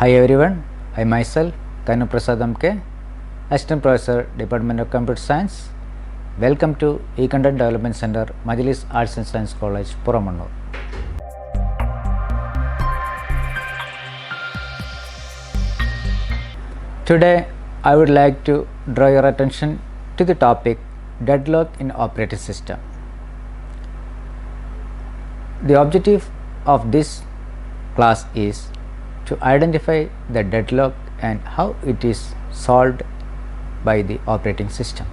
Hi everyone, I myself Kanu Prasad Amke, Assistant Professor, Department of Computer Science. Welcome to E-Content Development Center, Majalis Arts and Science College, Puramannur. Today, I would like to draw your attention to the topic deadlock in operating system. The objective of this class is to identify the deadlock and how it is solved by the operating system.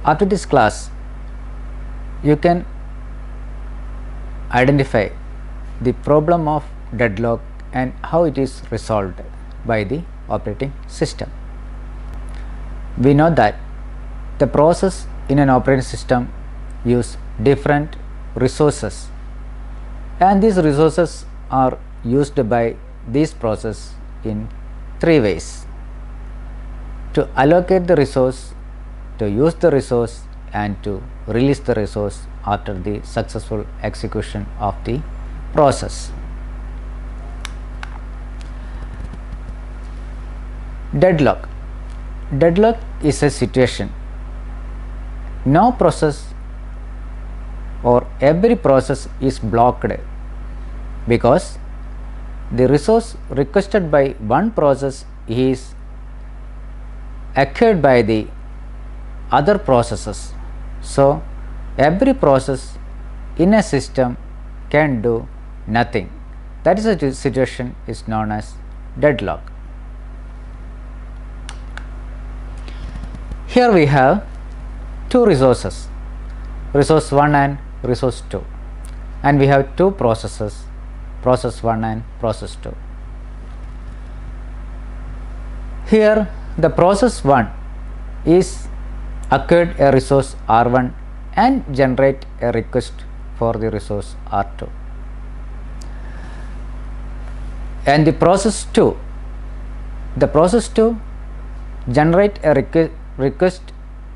After this class, you can identify the problem of deadlock and how it is resolved by the operating system. We know that the process in an operating system use different resources, and these resources are used by this process in three ways: to allocate the resource, to use the resource, and to release the resource after the successful execution of the process. Deadlock. Deadlock is a situation no process or every process is blocked because the resource requested by one process is acquired by the other processes. So, every process in a system can do nothing. That is a situation is known as deadlock. Here we have two resources, resource 1 and resource 2, and we have two processes, process 1 and process 2. Here the process 1 is acquired a resource R1 and generate a request for the resource R2, and the process 2 generate a request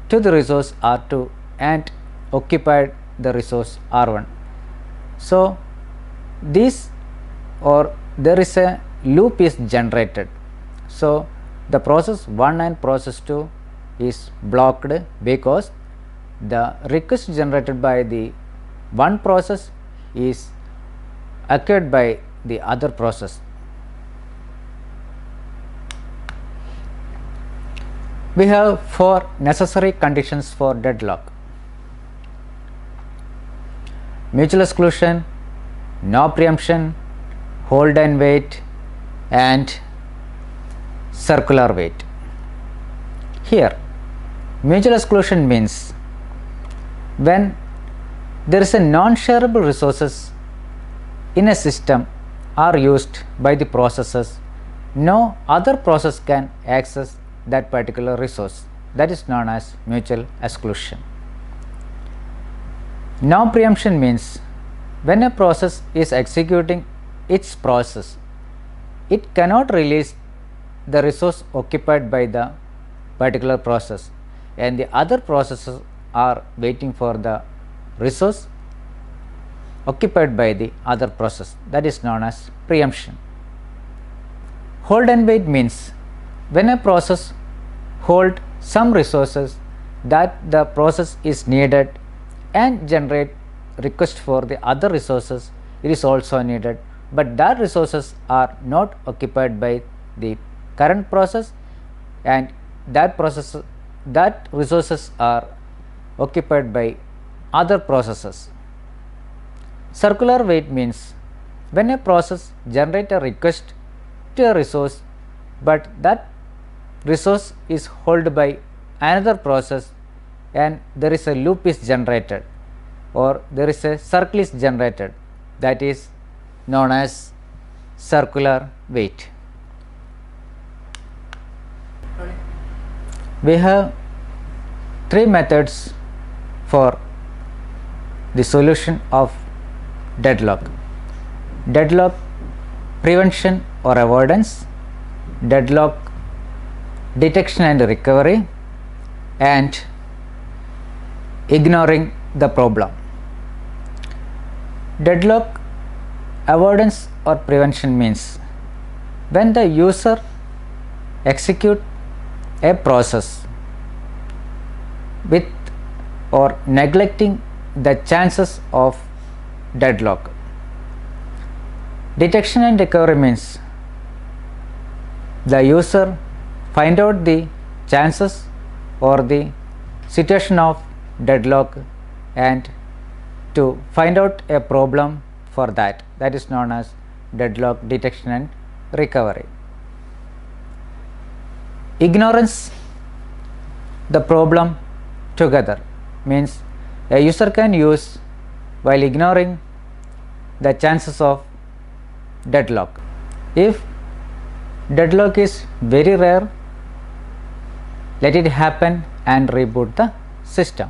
to the resource R2 and occupied the resource R1. So, there is a loop is generated. So, the process 1 and process 2 is blocked because the request generated by the one process is acquired by the other process. We have four necessary conditions for deadlock: mutual exclusion, no preemption, hold and wait, and circular wait. Here, mutual exclusion means when there is a non-shareable resources in a system are used by the processes, no other process can access that particular resource. That is known as mutual exclusion. No preemption means when a process is executing its process, it cannot release the resource occupied by the particular process, and the other processes are waiting for the resource occupied by the other process. That is known as preemption. Hold and wait means when a process hold some resources that the process is needed and generate request for the other resources, it is also needed, but that resources are not occupied by the current process, and that resources are occupied by other processes. Circular wait means when a process generate a request to a resource, but that resource is held by another process and there is a loop is generated or there is a circle is generated, that is known as circular wait. We have three methods for the solution of deadlock: deadlock prevention or avoidance, deadlock detection and recovery, and ignoring the problem. Deadlock avoidance or prevention means when the user execute a process with or neglecting the chances of deadlock. Detection and recovery means the user find out the chances or the situation of deadlock and to find out a problem for that. That is known as deadlock detection and recovery. Ignorance the problem together means a user can use while ignoring the chances of deadlock. If deadlock is very rare, let it happen and reboot the system.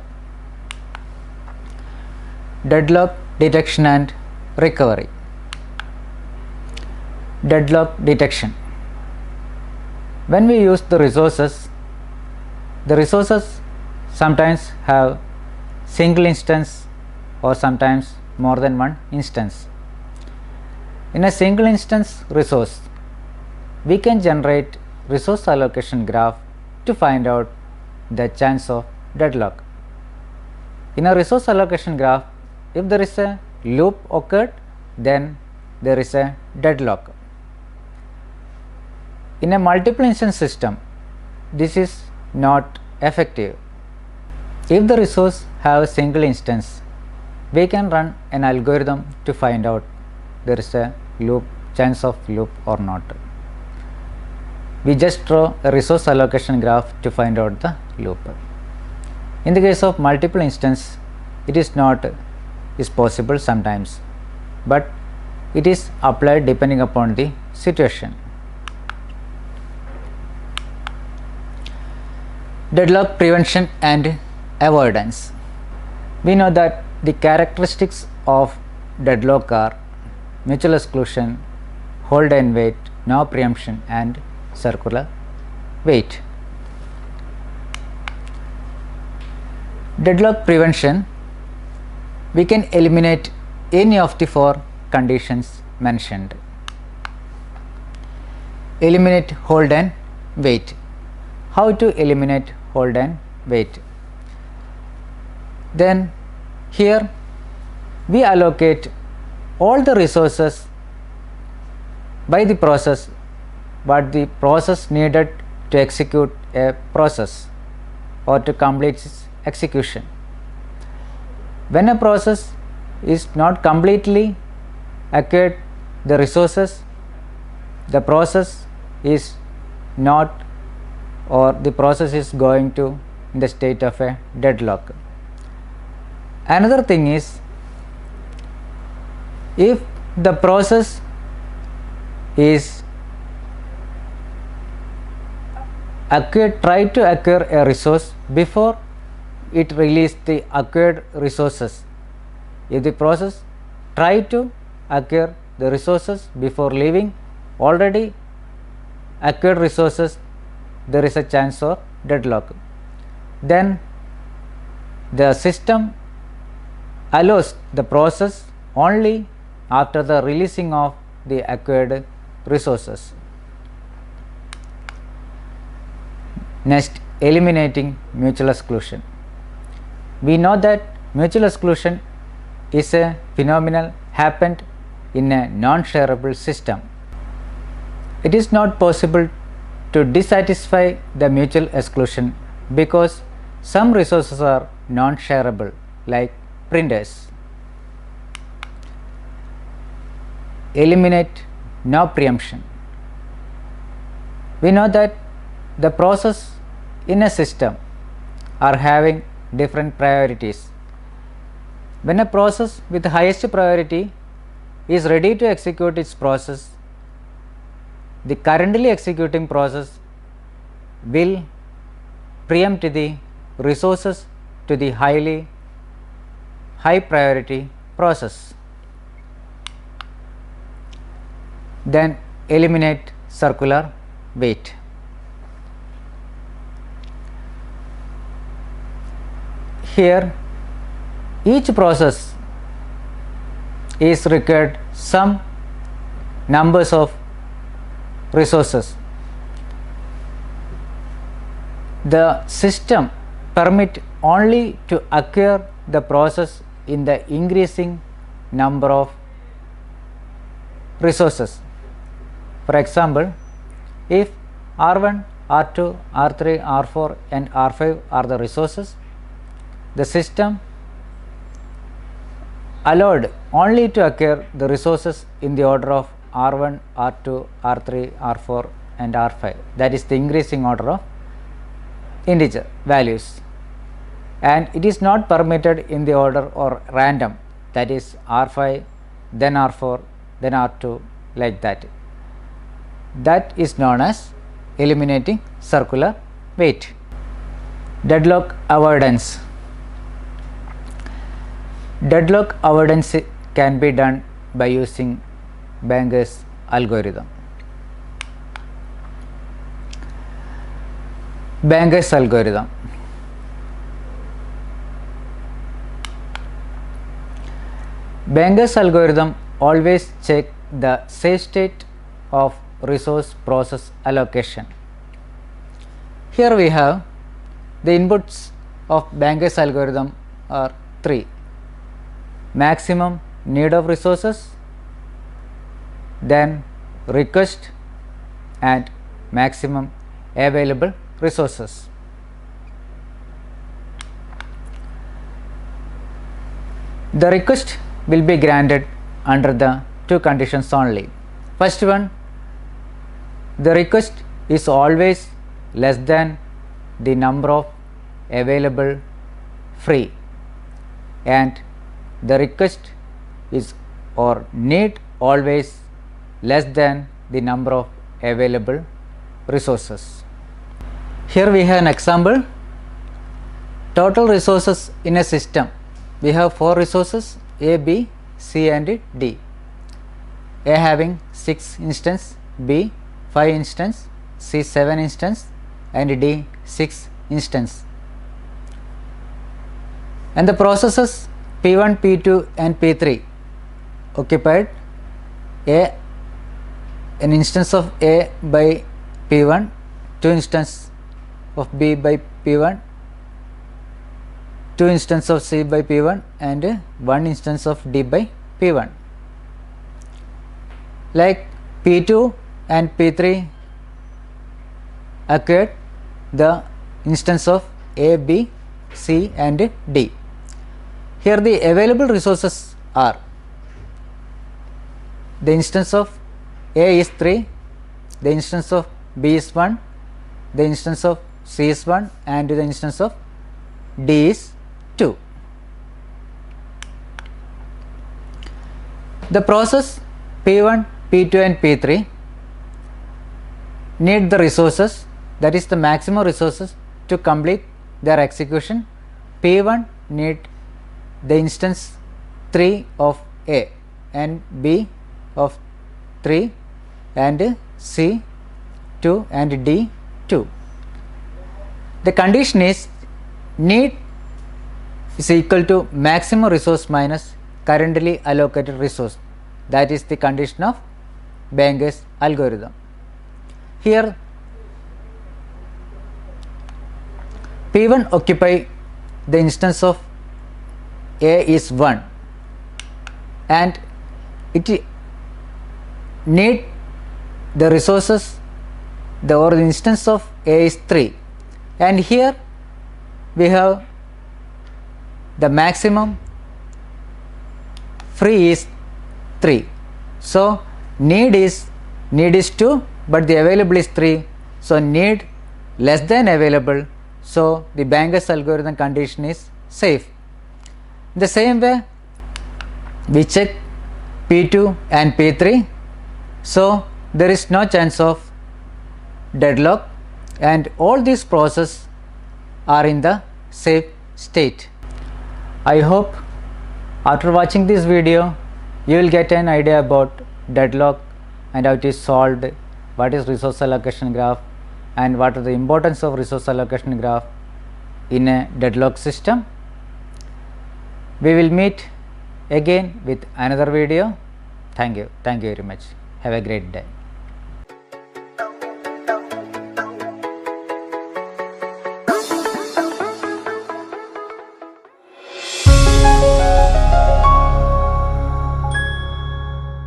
Deadlock detection and recovery. Deadlock detection. When we use the resources sometimes have single instance or sometimes more than one instance. In a single instance resource, we can generate resource allocation graph to find out the chance of deadlock. In a resource allocation graph, if there is a loop occurred, then there is a deadlock. In a multiple instance system, this is not effective. If the resource have a single instance, we can run an algorithm to find out there is a loop, chance of loop or not. We just draw a resource allocation graph to find out the loop. In the case of multiple instance, it is not is possible sometimes, but it is applied depending upon the situation. Deadlock prevention and avoidance. We know that the characteristics of deadlock are mutual exclusion, hold and wait, no preemption and circular wait. Deadlock prevention, we can eliminate any of the four conditions mentioned. Eliminate hold and wait. How to eliminate hold and wait? Then here we allocate all the resources by the process what the process needed to execute a process or to complete its execution. When a process is not completely acquired the resources, the process is not or the process is going to in the state of a deadlock. Another thing is, if the process is try to acquire a resource before it release the acquired resources. If the process try to acquire the resources before leaving already acquired resources, there is a chance of deadlock. Then the system allows the process only after the releasing of the acquired resources. Next, eliminating mutual exclusion. We know that mutual exclusion is a phenomenon happened in a non-shareable system. It is not possible to dissatisfy the mutual exclusion because some resources are non-shareable like printers. Eliminate no preemption. We know that the process in a system are having different priorities. When a process with the highest priority is ready to execute its process, the currently executing process will preempt the resources to the high priority process. Then eliminate circular wait. Here each process is required some numbers of resources. The system permit only to acquire the process in the increasing number of resources. For example, if R1, R2, R3, R4 and R5 are the resources, the system allowed only to acquire the resources in the order of R1, R2, R3, R4 and R5, that is the increasing order of integer values, and it is not permitted in the order or random, that is R5 then R4 then R2, like that. That is known as eliminating circular wait. Deadlock avoidance. Deadlock avoidance can be done by using Banger's algorithm. Banger's algorithm. Banger's algorithm always check the safe state of resource process allocation. Here we have the inputs of Banger's algorithm are 3: maximum need of resources, then request, and maximum available resources. The request will be granted under the two conditions only. First one, the request is always less than the number of available free, and the request is or need always less than the number of available resources. Here we have an example. Total resources in a system, we have 4 resources A, B, C and D. A having 6 instance, B 5 instance, C 7 instance and D 6 instance. And the processes P1, P2 and P3 occupied an instance of A by P1, 2 instance of B by P1, 2 instance of C by P1 and 1 instance of D by P1. Like P2 and P3 acquired the instance of A, B, C and D. Here the available resources are: the instance of A is 3, the instance of B is 1, the instance of C is 1 and the instance of D is 2. The process P1, P2 and P3 need the resources, that is the maximum resources, to complete their execution. P1 need the instance 3 of A and B of 3 and C 2 and D 2. The condition is need is equal to maximum resource minus currently allocated resource, that is the condition of Banger's algorithm. Here P1 occupy the instance of A is 1 and it need the resources, the instance of A is 3, and here we have the maximum free is 3. So need is 2 but the available is 3, so need less than available, so the Banger's algorithm condition is safe. The same way we check P2 and P3, so there is no chance of deadlock and all these processes are in the safe state. I hope after watching this video you will get an idea about deadlock and how it is solved, what is resource allocation graph and what are the importance of resource allocation graph in a deadlock system. We will meet again with another video. Thank you very much. Have a great day.